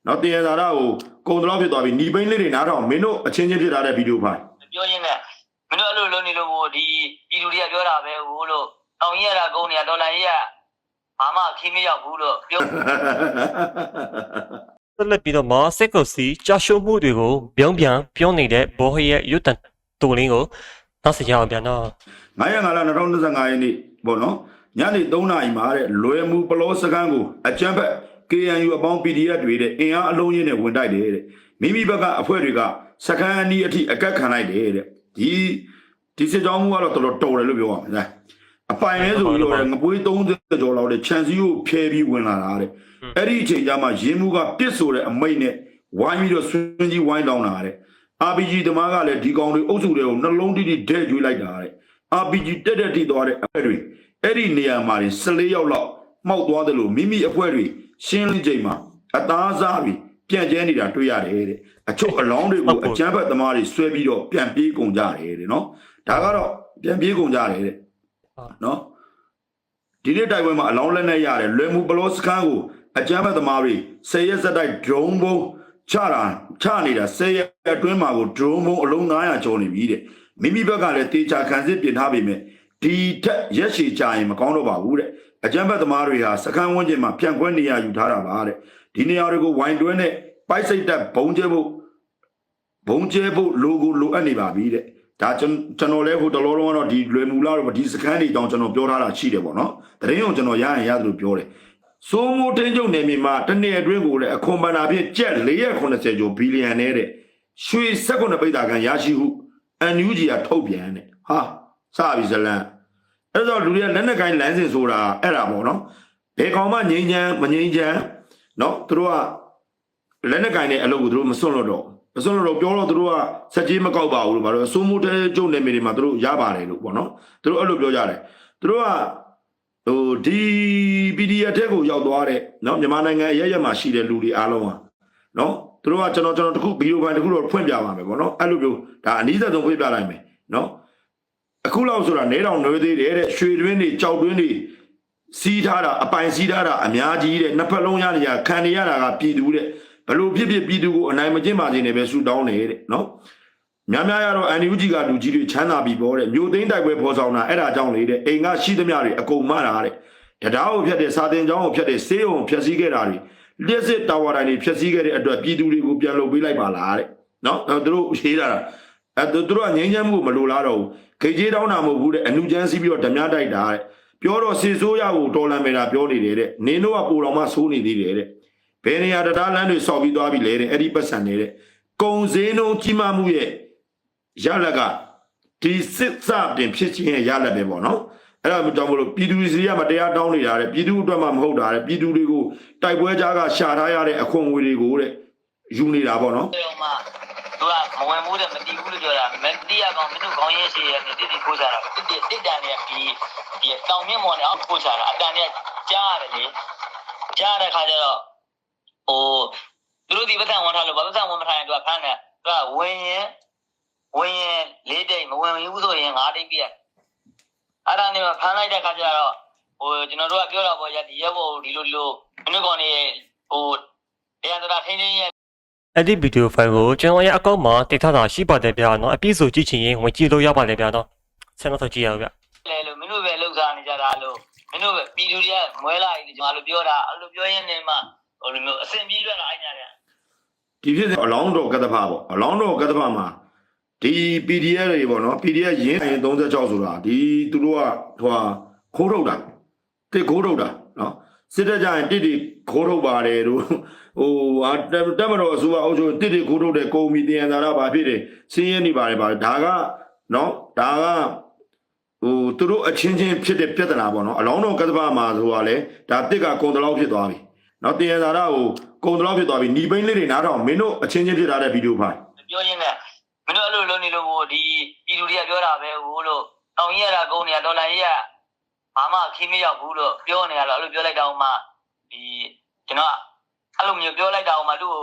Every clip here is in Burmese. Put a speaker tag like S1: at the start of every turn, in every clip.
S1: နော်တင်ရသာရကိုကုံတော့ဖြစ်သွားပြီညီပိန်းလေးတွေနားထောင်မင်းတို့အချင်းချင်းဖြစ်ထားတဲ့ဗီဒီယိုဖိုင်
S2: ပြောရင်းနဲ့မင်းတို့အဲ့လိုလုံးနေလို့မို့ဒီလူတွေကပြောတာပဲဟိုလို့တောင်ကြီးရတာကုန်းနေတာဒေါ်လာကြီးကဘာမှခင်းမရောက်ဘူးလို့ပြောဆ
S3: က်လက်ပြီးတော့မှစက်ကုတ်စီကြာရှုံးမှုတွေကိုပြောင်းပြန်ပြောနေတဲ့ဘောဟရဲ့ရွတ်တန်တူလင်းကိုနောက်ဆက်ကြအောင်ပြန်တော့
S1: 9ရက်5လ2025ရက်နေ့ပေါ့နော်ညနေ3နာရီမှာတဲ့လွယ်မှုပလောစကန်ကိုအကြမ်းဖက် KNU အပေါင်း PDF တွေတဲ့အင်အားအလုံးရင်းနဲ့ဝင်တိုက်တယ်တဲ့မိမိဘက်ကအဖွဲတွေကစကန်အနီးအထိအကက်ခံလိုက်တယ်တဲ့ဒီစစ်ကြောင်းမှုကတော့တော်တော်တယ်လို့ပြောရမှာအပိုင်လဲဆိုပြီးတော့ငပွေး30ကျော်လောက်တဲ့ခြံစည်းကိုဖျဲပြီးဝင်လာတာတဲ့အဲ့ဒီအချိန်ကျမှရင်းမှုကပစ်ဆိုတဲ့အမိတ်နဲ့ဝိုင်းပြီးတော့ဆွင်းကြီးဝိုင်းတောင်းလာတဲ့ RPG သမားကလည်းဒီကောင်တွေအုပ်စုတွေကိုနှလုံးတိတိဒဲကျွေးလိုက်တာတဲ့ RPG တက်တက်ထိသွားတဲ့အဖွဲတွေအဲ့ဒီနေရာမှာ14ယောက်လောက်မှောက်သွားတယ်လို့မိမိအဖွဲတွေရှင်းလင်းချိန်မှာအသားစားပြီးပြန်ကျဲနေတာတွေ့ရတယ်တဲ့အချုပ်အလောင်းတွေကိုအကျန်းဖက်သမားတွေဆွဲပြီးတော့ပြန်ပြေးကုန်ကြတယ်တဲ့နော်ဒါကတော့ပြန်ပြေးကုန်ကြတယ်တဲ့နော်ဒီနေ့တိုက်ပွဲမှာအလောင်းလက်နဲ့ရတယ်လွယ်မှုပလောစခန်းကိုအကျန်းဖက်သမားတွေ10ရက်ဆက်တိုက်ဒရုန်းဘုံချနေတာ10ရက်အတွင်းမှာကိုဒရုန်းဘုံအလုံး900ကျော်နေပြီတဲ့မိမိဘက်ကလည်းတေချာခံစစ်ပြင်ထားပေမဲ့ဒီထက်ရက်ရှည်ကြာရင်မကောင်းတော့ပါဘူးတဲ့အကျန်းဖက်သမားတွေဟာစခန်းဝန်းကျင်မှာပြန်ခွဲနေရယူထားတာပါတဲ့ဒီနေရာတွေကိုဝိုင်တွဲနဲ့ပိုက်စိတ်တက်ဘုံကျဲဖို့လိုကိုလိုအပ်နေပါပြီတဲ့ဒါကျွန်တော်လည်းဟိုတလောလုံးကတော့ဒီလွယ်မူလာတော့ဒီစခန်းတွေတောင်ကျွန်တော်ပြောထားတာရှိတယ်ပေါ့နော်တရင်ကိုကျွန်တော်ရရင်ရတယ်လို့ပြောတယ်စိုးမိုးထင်းကျုံနယ်မြေမှာတနေ့အတွင်းကိုလည်းအခွန်ပန်နာဖြင့်ကျပ်480ကျော်ဘီလီယံနဲ့တဲ့ရွှေ19ပိဿာကန်ရရှိဟု NUG ကထုတ်ပြန်တဲ့ဟာစပြီဇလန်အဲ့တော့လူတွေကလက်နက်ကိုင်းလမ်းစဉ်ဆိုတာအဲ့ဒါပေါ့နော်ဘယ်ကောင်မှငြိမ်းချမ်းမငြိမ်းချမ်းနော်သူတို့ကလက်နက်ကိုင်းတဲ့အလုပ်ကိုသူတို့မစွန့်လို့တော့ပြောတော့သူတို့ကစက်ကြီးမကောက်ပါဘူးလို့ဘာလို့စိုးမိုးတဲ့ကျုံနယ်မြေတွေမှာသူတို့ရပါတယ်လို့ပေါ့နော်သူတို့အဲ့လိုပြောကြတယ်သူတို့ကဟိုဒီ PDF တက်ကိုရောက်သွားတဲ့နော်မြန်မာနိုင်ငံအရရက်မှာရှိတဲ့လူတွေအားလုံးဟာနော်သူတို့ကကျွန်တော်တခုဗီဒီယိုဖိုင်တခုတော့ဖွင့်ပြပါမယ်ပေါ့နော်အဲ့လိုမျိုးဒါအနည်းဆက်ဆုံးဖွင့်ပြလိုက်မယ်နော်အခုလောက်ဆိုတာနဲတောင်နွေးသေးတယ်တဲ့ရွှေတွင်းတွေကြောက်တွင်းတွေစီးထားတာအပိုင်စီးထားတာအများကြီးတဲ့နှစ်ဖက်လုံးရနေရခံနေရတာကပြည်သူတဲ့ဘလို့ဖြစ်ပြည်သူကိုအနိုင်မကျင့်ပါစေနဲ့ပဲဆူတောင်းနေတဲ့နော်များရတော့ NUG ကလူကြီးတွေချမ်းသာပြီးပေါ်တဲ့မြို့သိမ်းတိုက်ပွဲဖော်ဆောင်တာအဲ့ဒါကြောင့်လေတဲ့အိမ်ကရှိသမျှတွေအကုန်မတာတဲ့တရားကိုဖြတ်တဲ့စာတင်ကျောင်းကိုဖြတ်တဲ့ဆေးရုံဖြတ်စည်းခဲ့တာတွေလျှက်စစ်တာဝါတိုင်းတွေဖြတ်စည်းခဲ့တဲ့အတွက်ပြည်သူတွေကိုပြန်လုပ်ပေးလိုက်ပါလားတဲ့နော်သူတို့ရေးတာသူတို့ကငြိမ်းချမ်းမှုကိုမလိုလားတော့ဘူးဂိတ်ကြီးတောင်းတာမဟုတ်ဘူးတဲ့အနုချမ်းစီးပြီးတော့ဓမြတိုက်တာတဲ့ပြောတော့စီဆိုးရကိုတော်လန်မေတာပြောနေတယ်တဲ့နင်းတို့ကပူတော်မှဆိုးနေသေးတယ်တဲ့ဘယ်နေရာတရားလမ်းတွေဆောက်ပြီးသွားပြီလဲတဲ့အဲ့ဒီပတ်စံနေတဲ့ကုံစင်းတို့ကြီးမားမှုရဲ့ရလက်ကဒီစစ်စတင်ဖြစ်ခြင်းရဲ့ရလက်ပဲပေါ့နော်အဲ့ဒါကြောင့်မလို့ပြည်သူစီကမတရားတောင်းနေတာတဲ့ပြည်သူအတွက်မှမဟုတ်တာတဲ့ပြည်သူတွေကိုတိုက်ပွဲကြားကရှာထားရတဲ့အခွန်ငွေတွေကိုတဲ့ယူနေတာပေါ့နော်
S2: သူကမဝင်ဘူးတဲ့မတီးဘူးလို့ပြောတာမတီးရကောင်မင်းတို့ခေါင်းရင်းရှိရဲ့တိတိခိုးစားတာတစ်တန်နဲ့ဒီတောင်မြင့်မော်နဲ့အောက်ခိုးစားတာအတန်နဲ့ကြားရတယ်လေကြားတဲ့ခါကျတော့ဟိုသူတို့ဒီပတ်စံဝန်ထားလို့ပတ်စံဝန်မထားရင်သူကဖမ်းတယ်သူကဝင်ရင်၄တိတ်မဝင်ဘူးဆိုရင်5တိတ်ပြည့်အဲ့ဒါနဲ့ဖမ်းလိုက်တဲ့ခါကျတော့ဟိုကျွန်တော်တို့ကပြောတာပေါ့ရဒီရက်ဖို့ဒီလိုမင်းကောင်နေဟိုတရားစတာထင်းရဲ့အ
S3: ဲ့ဒီဗီဒီယိုဖိုင်ကိုကျွန်တော်ရဲ့အကောင့်မှာတင်ထားတာရှိပါတယ်ဗျာနော်အပြည့်စုံကြည့်ချင်ရင်ဝင်ကြည့်လို့ရပါတယ်ဗျာနော်ဆက်တော့ကြည့်ရအောင်ဗျ
S2: လဲလို့မင်းတို့ပဲလှုပ်ရှားနေကြတာလို့မင်းတို့ပဲပြည်သူတွေကမွဲလာပြီကျွန်တော်ပြောတာအဲ့လိုပြောရင်းနဲ့မှဟိုလိုမျိုးအစင်ပြေးထွက်လာအိုင်းရတယ်
S1: ဒီဖြစ်အလောင်းတော်ကတ္တဖပေါ့အလောင်းတော်ကတ္တဖမှာဒီ PDF တွေပေါ့နော် PDF ရင်း36ဆိုတာဒီသူတို့ကဟိုခိုးထုတ်တာတစ်ခိုးထုတ်တာနော်စစ်တပ်ကြရင်တစ်တွေခိုးထုတ်ပါတယ်တို့ဟိုတက်မတော်အစိုးရအုပ်ချုပ်တစ်တွေခိုးထုတ်တဲ့ကုမ္ပဏီတင်ရတာဘာဖြစ်တယ်စင်းရဲနေပါတယ်ပါဒါကနော်ဒါကဟိုသူတို့အချင်းချင်းဖြစ်တဲ့ပြဿနာပေါ့နော်အလောင်းတော်ကတ္တဖမှာဆိုတာလေဒါတစ်ကကုံတလောက်ဖြစ်သွားပြီနော်တင်ရတာကိုကုံတလောက်ဖြစ်သွားပြီညီပိန်းလေးတွေနားထောင်မင်းတို့အချင်းချင်းဖြစ်ထားတဲ့ဗီဒီယိုဖိုင်ပ
S2: ြောရင်းနဲ့မင်းတို့အဲ့လိုလုံးနေလို့မို့ဒီပြည်သူတွေကပြောတာပဲဟိုလို့တောင်ကြီးရတာကုန်းနေတာဒေါ်လာကြီးကဘာမှခင်းမရောက်ဘူးလို့ပြောနေရတော့အဲ့လိုပြောလိုက်တော့မှဒီကျွန်တော်အဲ့လိုမျိုးပြောလိုက်တာမှသူ့ကိ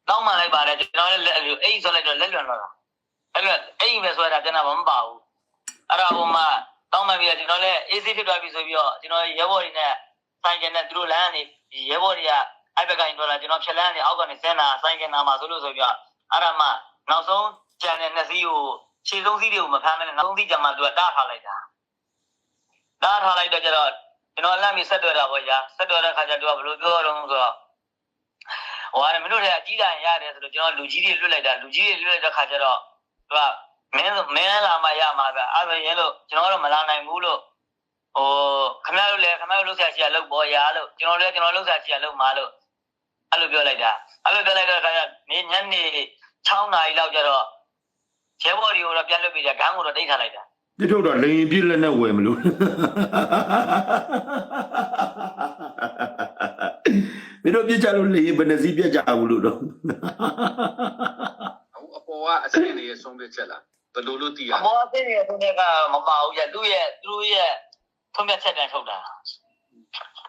S2: ုတောင်းမှန်လိုက်ပါတယ်ကျွန်တော်လည်းအဲ့ဒီဆိုလိုက်တော့လက်လွန်တော့တာအဲ့ဒါအဲ့ဒီပဲဆိုရတာကျွန်တော်မပါဘူးအဲ့ဒါဟိုမှတောင်းမှန်ပြီးတော့ကျွန်တော်လည်းအေးစစ်ဖြစ်သွားပြီဆိုပြီးတော့ကျွန်တော်ရဲဘော်တွေနဲ့ဆိုင်ကျန်တဲ့သူတို့လမ်းကနေရဲဘော်တွေက အဲ့ဘက်ကနေတော့လာကျွန်တော်ဖြက်လန်းနေအောက်ကနေဆင်းလာဆိုင်ကင်နာမှာဆိုလို့ဆိုပြီးအဲ့ဒါမှနောက်ဆုံးကြံတဲ့နှစ်စီးကိုခြေဆုံးစီးတွေကိုမဖမ်းမဲနဲ့နောက်ဆုံးစီးကြမှာသူကတားထားလိုက်တာတားထားလိုက်တော့ကျတော့ကျွန်တော်လမ်းပြီးဆက်တွေ့တာပေါ့ညာဆက်တွေ့တဲ့ခါကျတော့ဘယ်လိုပြောတော့ဆိုတော့ဟိုကမင်းတို့တွေအကြီးတိုင်းရတယ်ဆိုတော့ကျွန်တော်လူကြီးတွေလွတ်လိုက်တာလူကြီးတွေလွတ်လိုက်တဲ့ခါကျတော့သူကမင်းလာမှရမှာပဲအဲ့ဒါရင်လို့ကျွန်တော်တို့မလာနိုင်ဘူးလို့ဟိုခမရတို့လည်းခမရတို့လှုပ်ရှားရှိရလို့ပေါ်ရလို့ကျွန်တော်လည်းကျွန်တော်လှုပ်ရှားရှိရလို့မှာလို့အဲ့လိုပြောလိုက်တာအဲ့လိုပြောလိုက်တဲ့ခါကျနေညနေ6 နာရီလောက်ကျတော့ရဲဘော်တွေကိုတော့ပြန်လွတ်ပြီးကြဂန်းကိုတော့တိတ်ထားလိုက်တာ
S1: ပြထုတ်တော့လိန်ပြည့်လက်နဲ့ဝယ်မလို့မင်းတို့ပြစ်ကြလို့လေဘယ်နှစီးပြတ်ကြဘူးလို့တော့
S4: အပေါ်ကအစင်းတွေရဲ့ဆုံးဖြတ်ချက်လားဘယ်လိုလုပ်တည်ရလဲ
S2: အပေါ်အစင်းတွေရဲ့ဆုံးဖြတ်ကမပါဘူးကြသူ့ရဲ့ဆုံးဖြတ်ချက်တန်ထုတ်တာ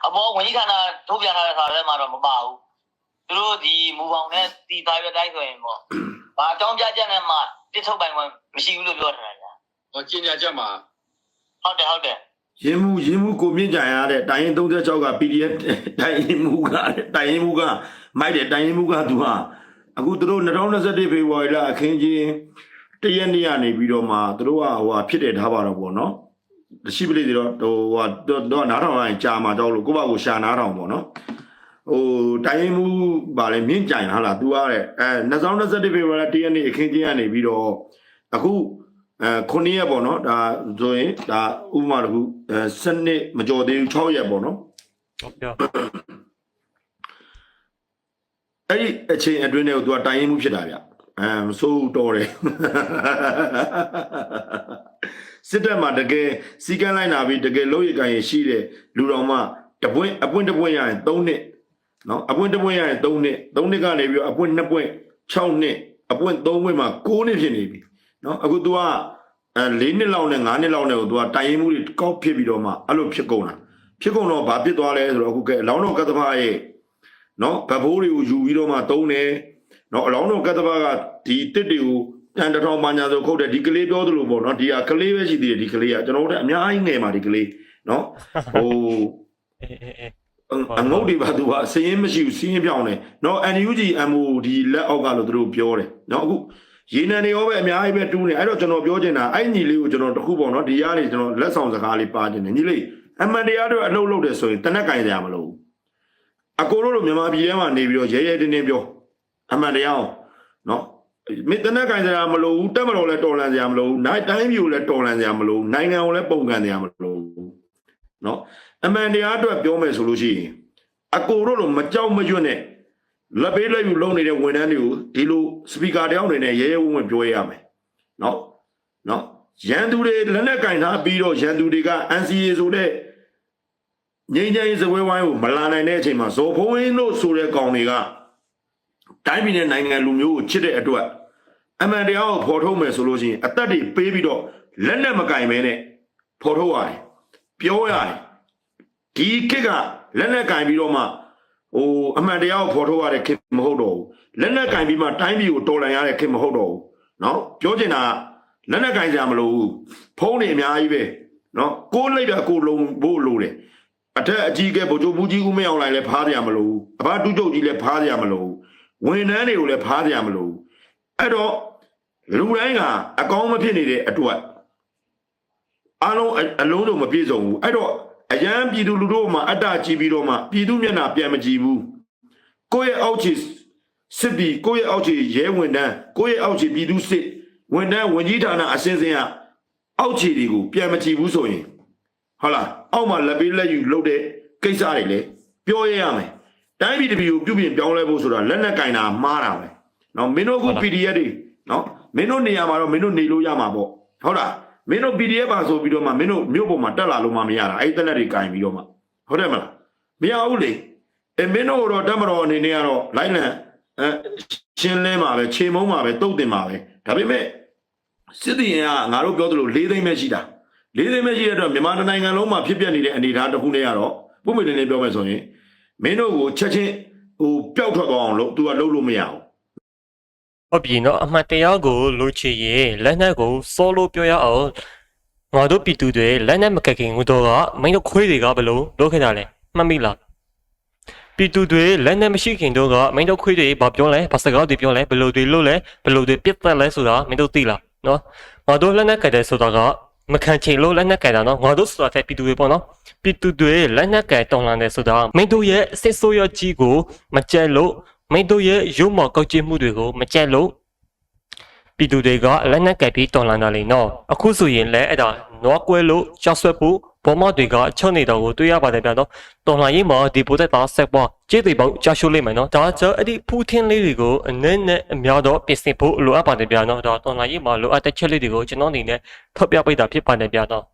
S2: အပေါ်ဝန်ကြီးဌာနထုတ်ပြန်ထားတဲ့စာထဲမှာတော့မပါဘူးသူတို့ဒီမူပေါင်းနဲ့ဒီသားရွက်တိုင်းဆိုရင်ပေါ့ဘာအကြောင်းပြချက်နဲ့မှတိထုတ်ပိုင်ဝင်မရှိဘူးလို့ပြောထားတာ
S4: ဟောကျင်ညာချက်မှာ
S2: ဟုတ်တယ်
S1: ရင်းမှုကိုမြင့်ကြရတဲ့တိုင်းရင်36က PDF တိုင်းရင်မှုကမိုက်တယ်တိုင်းရင်မှုကသူဟာအခုသူတို့2021ဖေဖော်ဝါရီလအခင်းချင်းတရက်နေ့ကနေပြီးတော့မှသူတို့ကဟိုဖြစ်တယ်ထားပါတော့ပေါ့နော်ရှိပလိတွေတော့ဟိုတော့နားထောင်ရင်ကြာမှာတော့လို့ကိုယ့်ဘာကိုရှာနားထောင်ပေါ့နော်ဟိုတိုင်းရင်မှုဗာလဲမြင့်ကြင်ဟာလား तू ရတဲ့2021ဖေဖော်ဝါရီလတရက်နေ့အခင်းချင်းကနေပြီးတော့အခု9ရက်ပေါ့နော်ဒါဆိုရင်ဒါဥပမာတခုစနစ်မကြော်သေးဘူး6ရက်ပေါ့နော်
S3: ဟုတ်ပြ
S1: အဲ့ဒီအချိန်အတွင်းနဲ့သူကတိုင်ရင်မှုဖြစ်တာဗျမဆိုးတော်တယ်စစ်တပ်မှာတကယ်စီကန်းလိုက်လာပြီးတကယ်လို့ရကန်ရရှိတဲ့လူတော်မှအပွင့်ရရင်3နှစ်နော်အပွင့်ရရင်3နှစ်3နှစ်ကနေပြီးတော့အပွင့်2ပွင့်6နှစ်အပွင့်3ပွင့်မှာ9နှစ်ဖြစ်နေပြီနော်အခု तू က4နှစ်လောက်နဲ့5နှစ်လောက်နဲ့ကို तू ကတိုင်ရင်မှုတွေကောက်ဖြစ်ပြီးတော့မှအဲ့လိုဖြစ်ကုန်တာဖြစ်ကုန်တော့ဘာဖြစ်သွားလဲဆိုတော့အခုကဲအလောင်းတော်ကတ္တဗရဲ့နော်ဗဘိုးတွေကိုယူပြီးတော့မှတုံးတယ်နော်အလောင်းတော်ကတ္တဗကဒီတစ်တွေကိုတန်တထောင်ပါညာဆိုခုတ်တယ်ဒီကလေးပြောသလိုပေါ့နော်ဒီကကလေးပဲရှိသေးတယ်ဒီကလေးကကျွန်တော်တို့အများကြီးငယ်ပါဒီကလေးနော်ဟိုအငုတ်တွေပါ तू ကစရင်မရှိဘူးစရင်ပြောင်းတယ်နော် NUG MOD လက်အောက်ကလို့သူတို့ပြောတယ်နော်အခုရေနံတွေရောပဲအများကြီးပဲတူးနေအဲ့တော့ကျွန်တော်ပြောချင်တာအဲ့ညီလေးကိုကျွန်တော်တခုပေါ့နော်ဒီရားနေကျွန်တော်လက်ဆောင်စကားလေးပါချင်တယ်ညီလေးအမှန်တရားတော့အလုပ်လုပ်တယ်ဆိုရင်တနက်ကင်ကြရမလို့အကိုတို့မြန်မာပြည်ထဲမှာနေပြီးတော့ရဲရဲတင်းတင်းပြောအမှန်တရားအောင်နော်မင်းတနက်ကင်ကြရမလို့တက်မတော်လဲတော်လန်ကြရမလို့နိုင်တိုင်းမျိုးလဲတော်လန်ကြရမလို့နိုင်ငံကိုလဲပုံကန်ကြရမလို့နော်အမှန်တရားအတွက်ပြောမယ်ဆိုလို့ရှိရင်အကိုတို့လိုမကြောက်မရွံ့နဲ့လက်ပေးလက်ယူလုံးနေတဲ့ဝန်ထမ်းတွေကိုဒီလိုစပီကာတယောက်နေနဲ့ရဲရဲဝံ့ဝံ့ပြောရမယ်နော်ရန်သူတွေလက်နဲ့ကင်ထားပြီးတော့ရန်သူတွေက NCA ဆိုတဲ့ငြိမ်းချမ်းရေးစပွဲဝိုင်းကိုမလာနိုင်တဲ့အချိန်မှာဇော်ဖုံးင်းတို့ဆိုတဲ့ကောင်တွေကတိုင်းပြည်နဲ့နိုင်ငံလူမျိုးကိုချစ်တဲ့အတွက်အမှန်တရားကိုဖော်ထုတ်မယ်ဆိုလို့ရှိရင်အသက်တွေပေးပြီးတော့လက်နဲ့မကင်မဲနဲ့ဖော်ထုတ်ရတယ်ပြောရတယ်ဒီခေတ်ကလက်နဲ့ကင်ပြီးတော့မှဟိုအမှန်တရားကိုဖော်ထုတ်ရတဲ့ခေတ်မဟုတ်တော့ဘူးလက်နဲ့ကင်ပြီးမှတိုင်းပြည်ကိုတော်လှန်ရတဲ့ခေတ်မဟုတ်တော့ဘူးနော်ပြောချင်တာလက်နဲ့ကင်ကြမလို့ဖုံးနေအများကြီးပဲနော်ကိုလိုက်တာကိုလုံဖို့လိုတယ်အထက်အကြီးကဲဗိုလ်ချုပ်မှုကြီးဦးမင်းအောင်လိုက်လဲဖားကြရမလို့အဘတူချုပ်ကြီးလဲဖားကြရမလို့ဝန်ထမ်းတွေကိုလည်းဖားကြရမလို့အဲ့တော့လူတိုင်းကအကောင်းမဖြစ်နေတဲ့အတွက်အားလုံးအလုံးစုံမပြည့်စုံဘူးအဲ့တော့အရန်ပြည်သူလူတို့မှအတ္တကြည့်ပြီးတော့မှပြည်သူမျက်နှာပြန်မကြည့်ဘူးကိုယ့်ရဲ့အောက်ခြေစစ်ပြီးကိုယ့်ရဲ့အောက်ခြေရဲဝန်တန်းကိုယ့်ရဲ့အောက်ခြေပြည်သူစစ်ဝန်တန်းဝန်ကြီးဌာနအစဉ်စဉ်ကအောက်ခြေတွေကိုပြန်မကြည့်ဘူးဆိုရင်ဟုတ်လားအောက်မှာလက်ပေးလက်ယူလုပ်တဲ့ကိစ္စတွေလေပြောရရမယ်တိုင်းပြည်တစ်ပြည်ကိုပြုပြင်ပြောင်းလဲဖို့ဆိုတာလက်နဲ့ကင်တာမှားတာပဲနော်မင်းတို့က PDF တွေနော်မင်းတို့နေရာမှာတော့မင်းတို့နေလို့ရမှာပေါ့ဟုတ်လားမင်းတို့ PDF ပါဆိုပြီးတော့မှမင်းတို့မြို့ပေါ်မှာတက်လာလို့မှမရတာအဲ့ဒီတက်လက်တွေကင်ပြီးတော့မှဟုတ်တယ်မလားမရဘူးလေမင်းတို့တော့တက်မတော်အနေနဲ့ကတော့လိုက်လံရှင်းလင်းပါပဲခြေမုံပါပဲတုတ်တင်ပါပဲဒါပေမဲ့စစ်တီရင်ကငါတို့ပြောသလို၄သိန်းပဲရှိတာ၄သိန်းပဲရှိတဲ့အတွက်မြန်မာနိုင်ငံလုံးမှာဖြစ်ပျက်နေတဲ့အနေအထားတစ်ခုနဲ့ကတော့ပုံမှန်လေးပြောမယ်ဆိုရင်မင်းတို့ကိုချက်ချင်းဟိုပျောက်ထွက်သွားအောင်လို့ तू ကလုပ်လို့မရဘူး
S3: ဟုတ်ပြီနော်အမှန်တရားကိုလိုချင်ရင်လက်နက်ကိုစောလို့ပြောရအောင်ငါတို့ပြည်သူတွေလက်နက်မကက်ခင်တော့ကမင်းတို့ခွေးတွေကဘလို့လုပ်ခဲ့တာလဲမှတ်မိလား ပြည်သူတွေလက်နဲ့မရှိခင်တော့ကမင်းတို့ခွေးတွေဘာပြောလဲဘာစကားတွေပြောလဲဘယ်လိုတွေလို့လဲဘယ်လိုတွေပြတ်သက်လဲဆိုတာမင်းတို့သိလားနော်ငါတို့လက်နဲ့ကြတဲ့ဆိုတာကမခံချင်လို့လက်နဲ့ကြတာနော်ငါတို့ဆိုတာတဲ့ပြည်သူတွေပေါ့နော်ပြည်သူတွေလက်နဲ့ကြတောင်းလာတယ်ဆိုတာမင်းတို့ရဲ့စစ်ဆိုးရကြီးကိုမကြက်လို့မင်းတို့ရဲ့ရုံမော်ကောက်ကျမှုတွေကိုမကြက်လို့ပြည်သူတွေကလက်နဲ့ကြပြီးတောင်းလာတာလေနော်အခုဆိုရင်လည်းအဲ့ဒါနွားကွဲလို့ကြောက်ဆွဲဖို့ဘောမတွေကချွတ်နေတာကိုတွေ့ရပါတယ်ဗျာနော်တော်လာရင်မှာဒီပိုသက်သားဆက်ပွားကျေးတွေပေါက်ကြာရှုလိုက်မယ်နော်ဒါကြောင့်အဲ့ဒီဖူးထင်းလေးတွေကိုအနည်းနဲ့အများတော့ပြင်ဆင်ဖို့လိုအပ်ပါတယ်ဗျာနော်ဒါတော်လာရင်မှာလိုအပ်တဲ့ချက်လေးတွေကိုကျွန်တော်အနေနဲ့ထောက်ပြပေးတာဖြစ်ပါတယ်ဗျာနော်